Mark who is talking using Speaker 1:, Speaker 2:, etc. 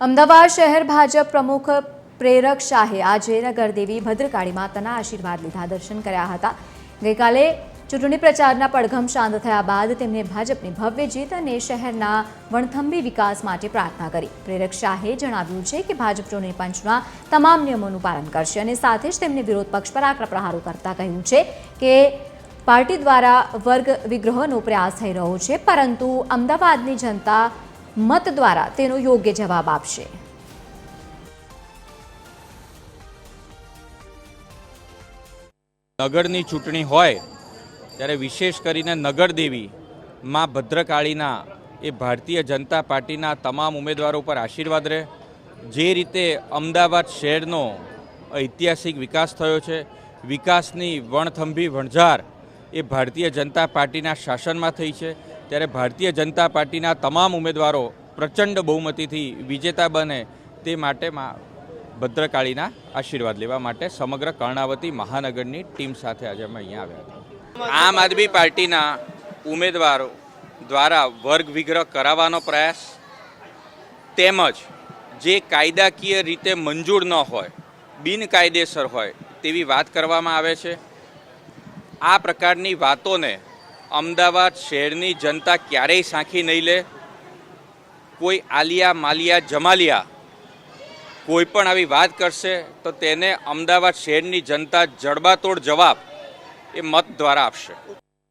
Speaker 1: અમદાવાદ શહેર ભાજપ પ્રમુખ પ્રેરક શાહે આજે નગરદેવી ભદ્રકાળી માતાના આશીર્વાદ લીધા દર્શન કર્યા હતા। ગઈકાલે ચૂંટણી પ્રચારના પડઘમ શાંત થયા બાદ તેમણે ભાજપની ભવ્ય જીત અને શહેરના વણથંભી વિકાસ માટે પ્રાર્થના કરી। પ્રેરક શાહે જણાવ્યું છે કે ભાજપ ચૂંટણી પંચના તમામ નિયમોનું પાલન કરશે અને સાથે જ તેમણે વિરોધ પક્ષ પર આકરા પ્રહારો કરતા કહ્યું છે કે પાર્ટી દ્વારા વર્ગ વિગ્રહનો પ્રયાસ થઈ રહ્યો છે, પરંતુ અમદાવાદની જનતા મત દ્વારા તેનો યોગ્ય જવાબ આપશે।
Speaker 2: નગરની ચૂંટણી હોય ત્યારે વિશેષ કરીને નગરદેવી માં ભદ્રકાળીના એ ભારતીય જનતા પાર્ટીના તમામ ઉમેદવારો પર આશીર્વાદ રહે। જે રીતે અમદાવાદ શહેરનો ઐતિહાસિક વિકાસ થયો છે, વિકાસની વણથંભી વણઝાર એ ભારતીય જનતા પાર્ટીના શાસનમાં થઈ છે, ત્યારે ભારતીય જનતા પાર્ટીના તમામ ઉમેદવારો પ્રચંડ બહુમતીથી વિજેતા બને તે માટે ભદ્રકાળીના આશીર્વાદ લેવા માટે સમગ્ર કર્ણાવતી મહાનગરની ટીમ સાથે આજે અમે અહીંયા આવ્યા હતા। આમ આદમી પાર્ટીના ઉમેદવારો દ્વારા વર્ગ વિગ્રહ કરાવવાનો પ્રયાસ તેમજ જે કાયદાકીય રીતે મંજૂર ન હોય, બિનકાયદેસર હોય તેવી વાત કરવામાં આવે છે। આ પ્રકારની વાતોને અમદાવાદ શહેરની જનતા ક્યારેય સાંખી નહીં લે। કોઈ આલિયા માલિયા જમાલિયા કોઈ પણ આવી વાત કરશે તો તેને અમદાવાદ શહેરની જનતા જડબાતોડ જવાબ એ મત દ્વારા આપશે।